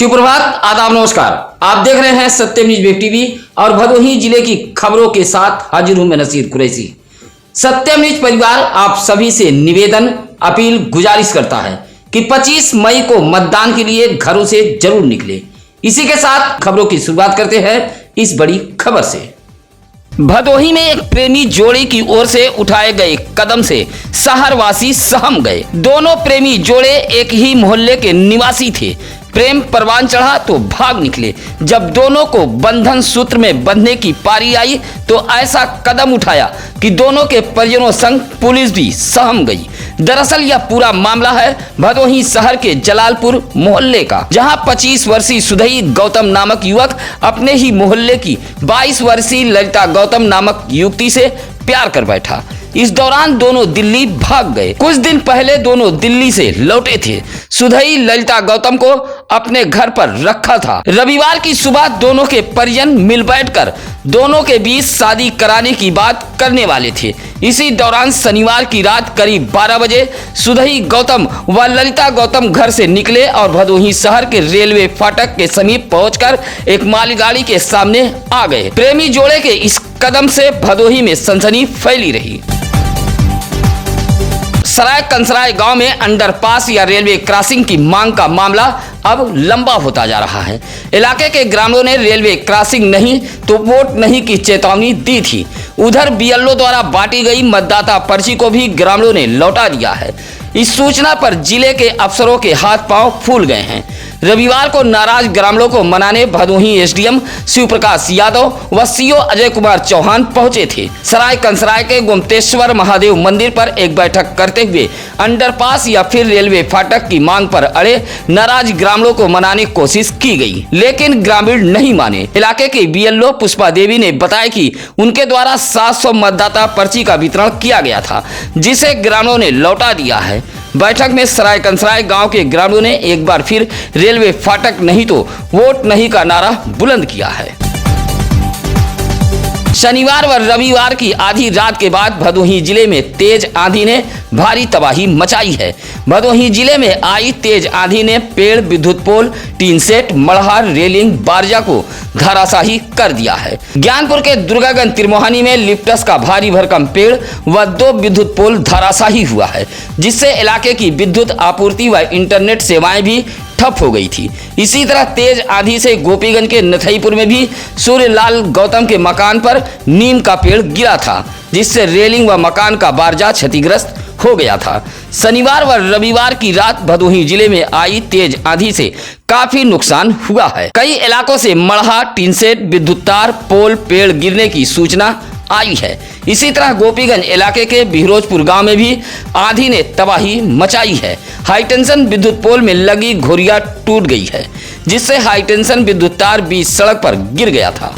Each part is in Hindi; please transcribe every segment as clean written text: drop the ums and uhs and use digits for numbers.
सुप्रभात, आदाब, नमस्कार। आप देख रहे हैं सत्यम न्यूज वेब टीवी और भदोही जिले की खबरों के साथ हाजिर हूं मैं नसीर कुरैशी। सत्यम न्यूज परिवार आप सभी से निवेदन, अपील, गुजारिश करता है कि 25 मई को मतदान के लिए घरों से जरूर निकले। इसी के साथ खबरों की शुरुआत करते हैं इस बड़ी खबर से। भदोही में एक प्रेमी जोड़े की ओर से उठाए गए कदम से शहरवासी सहम गए। दोनों प्रेमी जोड़े एक ही मोहल्ले के निवासी थे। प्रेम परवान चढ़ा तो भाग निकले। जब दोनों को बंधन सूत्र में बंधने की पारी आई तो ऐसा कदम उठाया कि दोनों के परिजनों संग पुलिस भी सहम गई। दरअसल यह पूरा मामला है भदोही शहर के जलालपुर मोहल्ले का, जहां 25 वर्षीय सुधई गौतम नामक युवक अपने ही मोहल्ले की 22 वर्षीय ललिता गौतम नामक युवती से प्यार कर बैठा। इस दौरान दोनों दिल्ली भाग गए। कुछ दिन पहले दोनों दिल्ली से लौटे थे। सुधई ललिता गौतम को अपने घर पर रखा था। रविवार की सुबह दोनों के परिजन मिल बैठकर दोनों के बीच शादी कराने की बात करने वाले थे। इसी दौरान शनिवार की रात करीब 12 बजे सुधई गौतम व ललिता गौतम घर से निकले और भदोही शहर के रेलवे फाटक के समीप पहुंचकर एक मालगाड़ी के सामने आ गए। प्रेमी जोड़े के इस कदम से भदोही में सनसनी फैली रही। सराय कंसराय गांव में अंडरपास या रेलवे क्रॉसिंग की मांग का मामला अब लंबा होता जा रहा है। इलाके के ग्रामीणों ने रेलवे क्रॉसिंग नहीं तो वोट नहीं की चेतावनी दी थी। उधर बीएलओ द्वारा बांटी गई मतदाता पर्ची को भी ग्रामीणों ने लौटा दिया है। इस सूचना पर जिले के अफसरों के हाथ पांव फूल गए हैं। रविवार को नाराज ग्रामीणों को मनाने भदोही एसडीएम शिव प्रकाश यादव व सीओ अजय कुमार चौहान पहुंचे थे। सराय कंसराय के गोमतेश्वर महादेव मंदिर पर एक बैठक करते हुए अंडरपास या फिर रेलवे फाटक की मांग पर अड़े नाराज ग्रामीणों को मनाने की कोशिश की गई, लेकिन ग्रामीण नहीं माने। इलाके के बीएलओ पुष्पा देवी ने बताया कि उनके द्वारा 700 मतदाता पर्ची का वितरण किया गया था, जिसे ग्रामीणों ने लौटा दिया है। बैठक में सराय कंसराय गांव के ग्रामीणों ने एक बार फिर रेलवे फाटक नहीं तो वोट नहीं का नारा बुलंद किया है। शनिवार व रविवार की आधी रात के बाद भदोही जिले में तेज आंधी ने भारी तबाही मचाई है। भदोही जिले में आई तेज आंधी ने पेड़, विद्युत पोल, टीन सेट, मड़हार, रेलिंग, बारजा को धराशाही कर दिया है। ज्ञानपुर के दुर्गागंज तिरमोहानी में लिप्टस का भारी भरकम पेड़ व 2 विद्युत पोल धराशाही हुआ है, जिससे इलाके की विद्युत आपूर्ति व इंटरनेट सेवाएं भी ठप हो गई थी। इसी तरह तेज आंधी से गोपीगंज के नथईपुर में भी सूर्यलाल गौतम के मकान पर नीम का पेड़ गिरा था, जिससे रेलिंग व मकान का बारजा क्षतिग्रस्त हो गया था। शनिवार व रविवार की रात भदोही जिले में आई तेज आंधी से काफी नुकसान हुआ है। कई इलाकों से मड़हा, टीन सेट, विद्युत तार, पोल, पेड़ गिरने की सूचना आई है। इसी तरह गोपीगंज इलाके के बिहरोजपुर गांव में भी आंधी ने तबाही मचाई है। हाईटेंशन विद्युत पोल में लगी घोरिया टूट गई है, जिससे हाईटेंशन विद्युत तार बीच सड़क पर गिर गया था।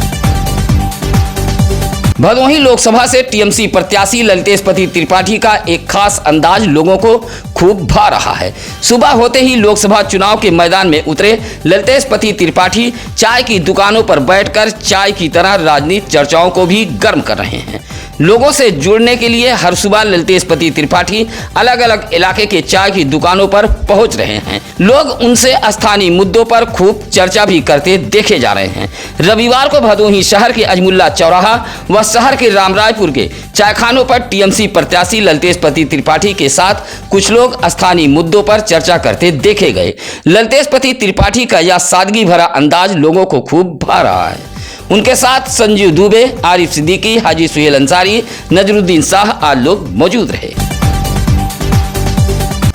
भदोही लोकसभा से टीएमसी प्रत्याशी ललितेशपति त्रिपाठी का एक खास अंदाज लोगों को खूब भा रहा है। सुबह होते ही लोकसभा चुनाव के मैदान में उतरे ललितेशपति त्रिपाठी चाय की दुकानों पर बैठकर चाय की तरह राजनीतिक चर्चाओं को भी गर्म कर रहे हैं। लोगों से जुड़ने के लिए हर सुबह ललितेशपति त्रिपाठी अलग अलग इलाके के चाय की दुकानों पर पहुंच रहे हैं। लोग उनसे स्थानीय मुद्दों पर खूब चर्चा भी करते देखे जा रहे हैं। रविवार को भदोही शहर के अजमुल्ला चौराहा व शहर के रामरायपुर के चायखानों पर टीएमसी प्रत्याशी ललितेशपति त्रिपाठी के साथ कुछ लोग स्थानीय मुद्दों पर चर्चा करते देखे गए। ललितेशपति त्रिपाठी का यह सादगी भरा अंदाज लोगों को खूब भा रहा है। उनके साथ संजीव दुबे, आरिफ सिद्दीकी, हाजी सुहेल अंसारी, नजरुद्दीन शाह आदि लोग मौजूद रहे।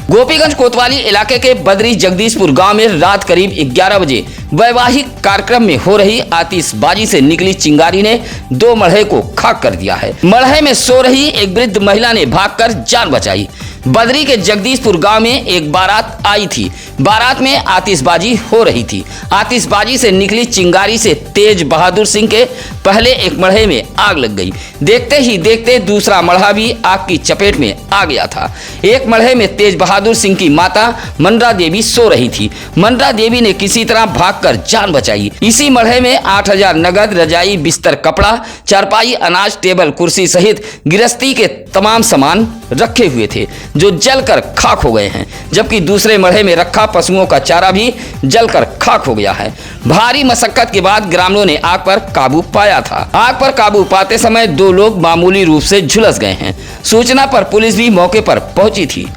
गोपीगंज कोतवाली इलाके के बदरी जगदीशपुर गांव में रात करीब 11 बजे वैवाहिक कार्यक्रम में हो रही आतिशबाजी से निकली चिंगारी ने 2 मड़हे को खाक कर दिया है। मड़हे में सो रही एक वृद्ध महिला ने भागकर जान बचाई। बदरी के जगदीशपुर गांव में एक बारात आई थी। बारात में आतिशबाजी हो रही थी। आतिशबाजी से निकली चिंगारी से तेज बहादुर सिंह के पहले एक मड़हे में आग लग गई। देखते ही देखते दूसरा मड़हा भी आग की चपेट में आ गया था। एक मड़हे में तेज बहादुर सिंह की माता मनरा देवी सो रही थी। मनरा देवी ने किसी तरह भागकर जान बचाई। इसी मड़हे में 8000 नगद, रजाई, बिस्तर, कपड़ा, चारपाई, अनाज, टेबल, कुर्सी सहित गृहस्थी के तमाम सामान रखे हुए थे, जो जलकर खाक हो गए हैं। जबकि दूसरे मड़हे में रखा पशुओं का चारा भी जलकर खाक हो गया है। भारी मशक्कत के बाद ग्रामीणों ने आग पर काबू पाया था। आग पर काबू पाते समय 2 लोग मामूली रूप से झुलस गए हैं। सूचना पर पुलिस भी मौके पर पहुंची थी।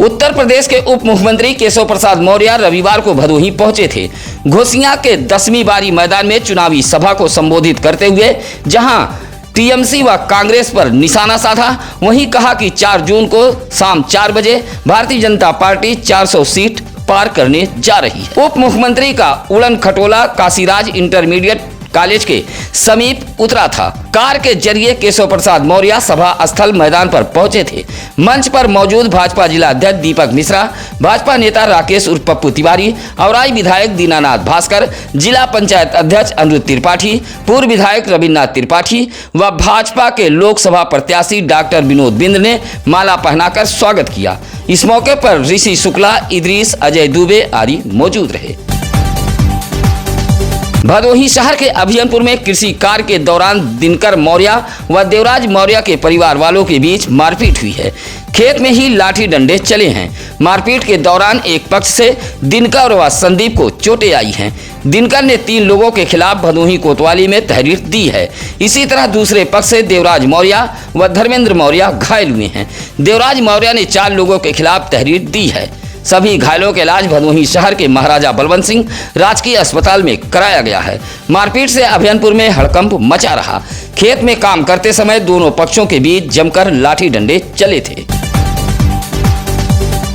उत्तर प्रदेश के उप मुख्यमंत्री केशव प्रसाद मौर्य रविवार को भदोही पहुंचे थे। घोसियां के 10वीं बारी मैदान में चुनावी सभा को संबोधित करते हुए जहां टीएमसी व कांग्रेस पर निशाना साधा, वहीं कहा कि 4 जून को शाम 4 बजे भारतीय जनता पार्टी 400 सीट पार करने जा रही है। उप मुख्यमंत्री का उड़न खटोला काशीराज इंटरमीडिएट कॉलेज के समीप उतरा था। कार के जरिए केशव प्रसाद मौर्य सभा स्थल मैदान पर पहुंचे थे। मंच पर मौजूद भाजपा जिला अध्यक्ष दीपक मिश्रा, भाजपा नेता राकेश उर्फ पप्पू तिवारी, औराई विधायक दीनानाथ भास्कर, जिला पंचायत अध्यक्ष अनिरुद्ध त्रिपाठी, पूर्व विधायक रविन्द्रनाथ त्रिपाठी व भाजपा के लोकसभा प्रत्याशी डॉक्टर विनोद बिंद्र ने माला पहनाकर स्वागत किया। इस मौके पर ऋषि शुक्ला, इदरीस, अजय दुबे आदि मौजूद रहे। भदोही शहर के अभियनपुर में कृषि कार्य के दौरान दिनकर मौर्य व देवराज मौर्य के परिवार वालों के बीच मारपीट हुई है। खेत में ही लाठी डंडे चले हैं। मारपीट के दौरान एक पक्ष से दिनकर व संदीप को चोटें आई हैं। दिनकर ने 3 लोगों के खिलाफ भदोही कोतवाली में तहरीर दी है। इसी तरह दूसरे पक्ष से देवराज मौर्य व धर्मेंद्र मौर्य घायल हुए हैं। देवराज मौर्य ने 4 लोगों के खिलाफ तहरीर दी है। सभी घायलों का इलाज भदोही शहर के महाराजा बलवंत सिंह राजकीय अस्पताल में कराया गया है। मारपीट से अभियनपुर में हड़कंप मचा रहा। खेत में काम करते समय दोनों पक्षों के बीच जमकर लाठी डंडे चले थे।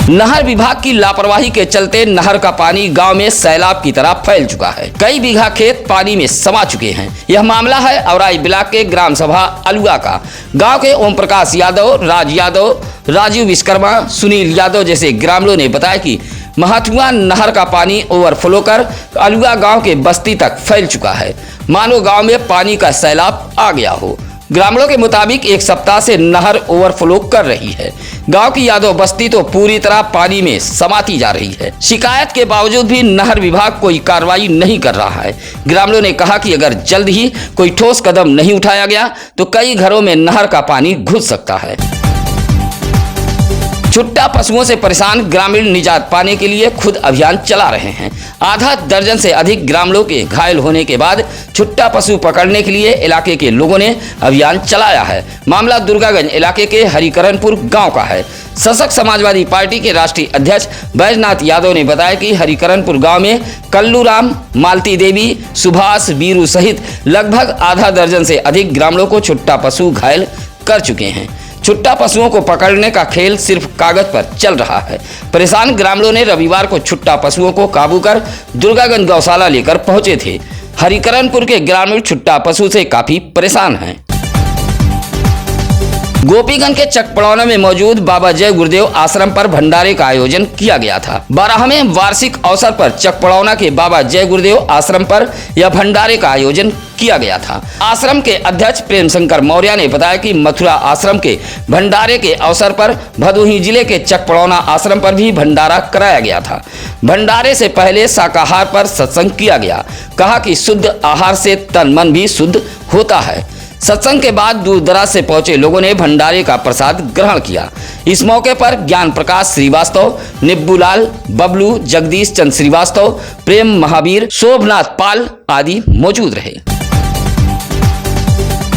नहर विभाग की लापरवाही के चलते नहर का पानी गांव में सैलाब की तरह फैल चुका है। कई बीघा खेत पानी में समा चुके हैं। यह मामला है औराई ब्लॉक के ग्राम सभा अलुआ का। गांव के ओम प्रकाश यादव, राज यादव, राजीव विश्वकर्मा, सुनील यादव जैसे ग्रामीणों ने बताया कि महथुआ नहर का पानी ओवरफ्लो कर अलुआ गांव के बस्ती तक फैल चुका है। मानो गांव में पानी का सैलाब आ गया हो। ग्रामीणों के मुताबिक 1 सप्ताह से नहर ओवरफ्लो कर रही है। गांव की यादव बस्ती तो पूरी तरह पानी में समाती जा रही है। शिकायत के बावजूद भी नहर विभाग कोई कार्रवाई नहीं कर रहा है। ग्रामीणों ने कहा कि अगर जल्द ही कोई ठोस कदम नहीं उठाया गया तो कई घरों में नहर का पानी घुस सकता है। छुट्टा पशुओं से परेशान ग्रामीण निजात पाने के लिए खुद अभियान चला रहे हैं। आधा दर्जन से अधिक ग्रामीणों के घायल होने के बाद छुट्टा पशु पकड़ने के लिए इलाके के लोगों ने अभियान चलाया है। मामला दुर्गागंज इलाके के हरिकरणपुर गांव का है। सशक्त समाजवादी पार्टी के राष्ट्रीय अध्यक्ष बैजनाथ यादव ने बताया कि हरिकरणपुर गांव में कल्लू राम, मालती देवी, सुभाष, बीरू सहित लगभग आधा दर्जन से अधिक ग्रामीणों को छुट्टा पशु घायल कर चुके हैं। छुट्टा पशुओं को पकड़ने का खेल सिर्फ कागज पर चल रहा है। परेशान ग्रामीणों ने रविवार को छुट्टा पशुओं को काबू कर दुर्गागंज गौशाला लेकर पहुंचे थे। हरिकरणपुर के ग्रामीण छुट्टा पशु से काफी परेशान हैं। गोपीगंज के चकपड़ौना में मौजूद बाबा जय गुरुदेव आश्रम पर भंडारे का आयोजन किया गया था। 12वें वार्षिक अवसर पर चकपड़ौना के बाबा जय गुरुदेव आश्रम पर यह भंडारे का आयोजन किया गया था। आश्रम के अध्यक्ष प्रेम शंकर मौर्य ने बताया कि मथुरा आश्रम के भंडारे के अवसर पर भदोही जिले के चकपड़ौना आश्रम पर भी भंडारा कराया गया था। भंडारे से पहले शाकाहार पर सत्संग किया गया। कहा कि शुद्ध आहार से तन मन भी शुद्ध होता है। सत्संग के बाद दूर दराज से पहुंचे लोगों ने भंडारे का प्रसाद ग्रहण किया। इस मौके पर ज्ञान प्रकाश श्रीवास्तव, निब्बूलाल, बबलू, जगदीश चंद श्रीवास्तव, प्रेम महावीर, शोभनाथ पाल आदि मौजूद रहे।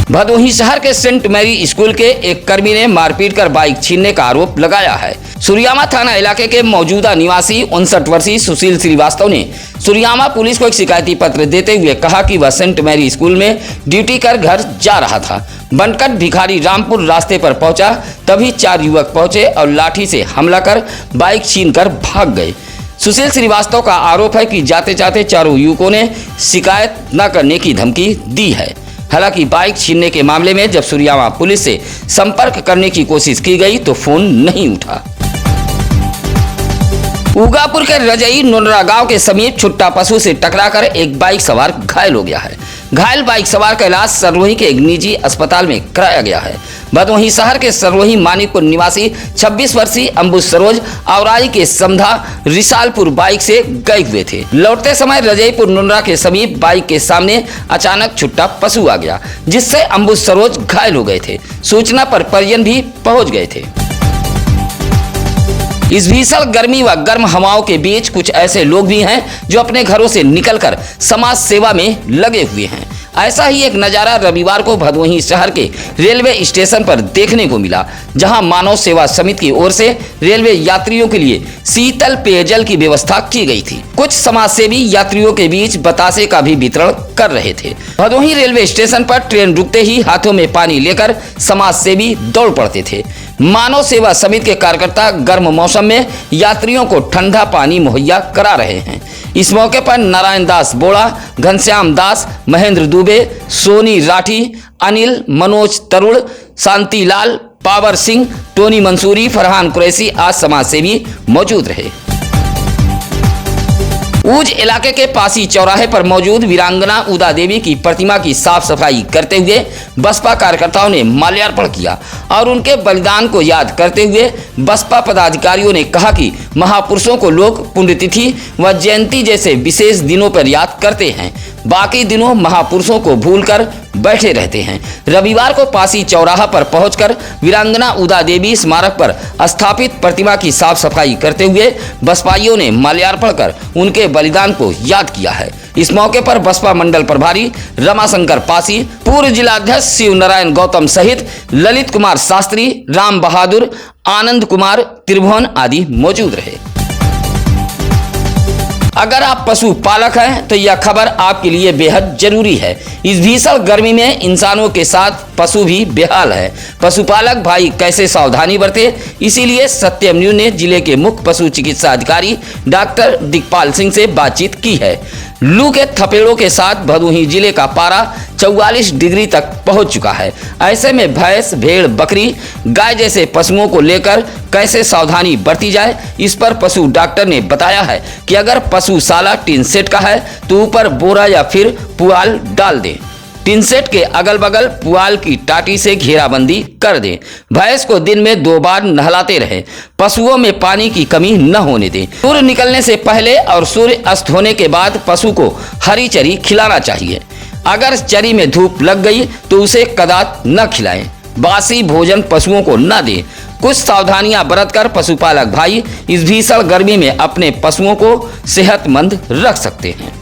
भदोही शहर के सेंट मैरी स्कूल के एक कर्मी ने मारपीट कर बाइक छीनने का आरोप लगाया है। सुरियामा थाना इलाके के मौजूदा निवासी 59 वर्षीय सुशील श्रीवास्तव ने सुरियामा पुलिस को एक शिकायती पत्र देते हुए कहा कि वह सेंट मैरी स्कूल में ड्यूटी कर घर जा रहा था। बनकट भिखारी रामपुर रास्ते पर पहुंचा, तभी 4 युवक पहुंचे और लाठी से हमला कर बाइक छीनकर भाग गए। सुशील श्रीवास्तव का आरोप है कि जाते जाते चारों युवकों ने शिकायत न करने की धमकी दी है। हालांकि बाइक छीनने के मामले में जब सुरियामा पुलिस से संपर्क करने की कोशिश की गई तो फोन नहीं उठा। उगापुर के रजई नोनरा गांव के समीप छुट्टा पशु से टकराकर एक बाइक सवार घायल हो गया है। घायल बाइक सवार का इलाज सरवही के एक निजी अस्पताल में कराया गया है। भदोही शहर के सरवही मानिकपुर निवासी 26 वर्षीय अंबुज सरोज औराई के समधा रिसालपुर बाइक से गए हुए थे। लौटते समय रजईपुर नोनरा के समीप बाइक के सामने अचानक छुट्टा पशु आ गया, जिससे अंबुज सरोज घायल हो गए थे। सूचना पर परिजन भी पहुंच गए थे। इस भीषण गर्मी व गर्म हवाओं के बीच कुछ ऐसे लोग भी हैं जो अपने घरों से निकलकर समाज सेवा में लगे हुए हैं। ऐसा ही एक नज़ारा रविवार को भदोही शहर के रेलवे स्टेशन पर देखने को मिला, जहां मानव सेवा समिति की ओर से रेलवे यात्रियों के लिए शीतल पेयजल की व्यवस्था की गई थी। कुछ समाजसेवी यात्रियों के बीच बतासे का भी वितरण कर रहे थे। भदोही रेलवे स्टेशन पर ट्रेन रुकते ही हाथों में पानी लेकर समाजसेवी दौड़ पड़ते थे। मानव सेवा समिति के कार्यकर्ता गर्म मौसम में यात्रियों को ठंडा पानी मुहैया करा रहे हैं। इस मौके पर नारायण दास बोड़ा, घनश्याम दास, महेंद्र दुबे, सोनी राठी, अनिल, मनोज तरुण, शांतिलाल, पावर सिंह, टोनी मंसूरी, फरहान कुरैशी आज समाजसेवी मौजूद रहे। ऊज इलाके के पासी चौराहे पर मौजूद वीरांगना उदा देवी की प्रतिमा की साफ सफाई करते हुए बसपा कार्यकर्ताओं ने माल्यार्पण किया और उनके बलिदान को याद करते हुए बसपा पदाधिकारियों ने कहा कि महापुरुषों को लोग पुण्यतिथि व जयंती जैसे विशेष दिनों पर याद करते हैं, बाकी दिनों महापुरुषों को भूलकर बैठे रहते हैं। रविवार को पासी चौराहा पर पहुंचकर वीरांगना उदा देवी स्मारक पर स्थापित प्रतिमा की साफ सफाई करते हुए बसपाइयों ने माल्यार्पण कर उनके बलिदान को याद किया है। इस मौके पर बसपा मंडल प्रभारी रमाशंकर पासी, पूर्व जिलाध्यक्ष शिव नारायण गौतम सहित ललित कुमार शास्त्री, राम बहादुर, आनंद कुमार त्रिभुवन आदि मौजूद रहे। अगर आप पशु पालक हैं तो यह खबर आपके लिए बेहद जरूरी है। इस भीषण गर्मी में इंसानों के साथ पशु भी बेहाल है। पशुपालक भाई कैसे सावधानी बरते, इसीलिए सत्यम न्यूज ने जिले के मुख्य पशु चिकित्सा अधिकारी डॉक्टर दिग्पाल सिंह से बातचीत की है। लू के थपेड़ों के साथ भदोही जिले का पारा 44 डिग्री तक पहुंच चुका है। ऐसे में भैंस, भेड़, बकरी, गाय जैसे पशुओं को लेकर कैसे सावधानी बरती जाए, इस पर पशु डॉक्टर ने बताया है कि अगर पशुशाला टिन सेट का है तो ऊपर बोरा या फिर पुआल डाल दें। टिन सेट के अगल बगल पुआल की टाटी से घेराबंदी कर दें। भैंस को दिन में 2 बार नहलाते रहें। पशुओं में पानी की कमी न होने दें। सूर्य निकलने से पहले और सूर्य अस्त होने के बाद पशु को हरी चरी खिलाना चाहिए। अगर चरी में धूप लग गई तो उसे कदाच न खिलाएं। बासी भोजन पशुओं को न दें। कुछ सावधानियां बरतकर पशुपालक भाई इस भीषण गर्मी में अपने पशुओं को सेहतमंद रख सकते हैं।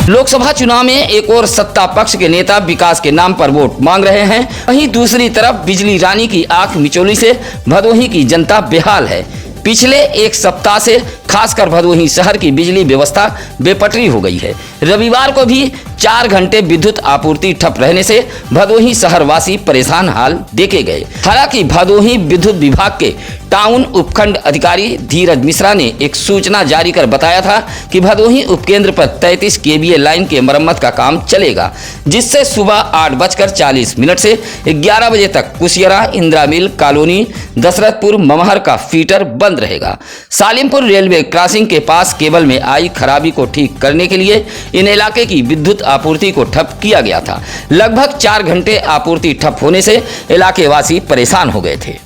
लोकसभा चुनाव में एक और सत्ता पक्ष के नेता विकास के नाम पर वोट मांग रहे हैं, वहीं दूसरी तरफ बिजली रानी की आंख मिचौली से भदोही की जनता बेहाल है। पिछले एक सप्ताह से खासकर भदोही शहर की बिजली व्यवस्था बेपटरी हो गई है। रविवार को भी 4 घंटे विद्युत आपूर्ति ठप रहने से भदोही शहरवासी परेशान हाल देखे गए। हालांकि भदोही विद्युत विभाग के टाउन उपखंड अधिकारी धीरज मिश्रा ने एक सूचना जारी कर बताया था कि भदोही उपकेंद्र पर 33 केवीए लाइन के मरम्मत का काम चलेगा, जिससे सुबह 8:40 से 11 बजे तक कुशियरा, इंदिरा मिल कॉलोनी, दशरथपुर, ममहर का फीटर बंद रहेगा। सालिमपुर रेलवे क्रॉसिंग के पास केबल में आई खराबी को ठीक करने के लिए इन इलाके की विद्युत आपूर्ति को ठप किया गया था। लगभग 4 घंटे आपूर्ति ठप होने से इलाके वासी परेशान हो गए थे।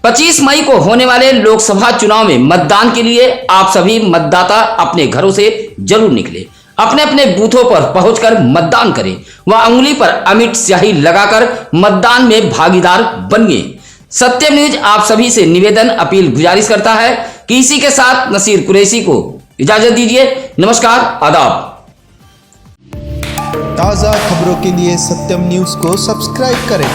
25 मई को होने वाले लोकसभा चुनाव में मतदान के लिए आप सभी मतदाता अपने घरों से जरूर निकले। अपने अपने बूथों पर पहुंचकर मतदान करें व उंगली पर अमिट स्याही लगाकर मतदान में भागीदार बनिए। सत्यम न्यूज आप सभी से निवेदन, अपील, गुजारिश करता है कि इसी के साथ नसीर कुरैशी को इजाजत दीजिए। नमस्कार, आदाब। ताज़ा खबरों के लिए सत्यम न्यूज को सब्सक्राइब करें।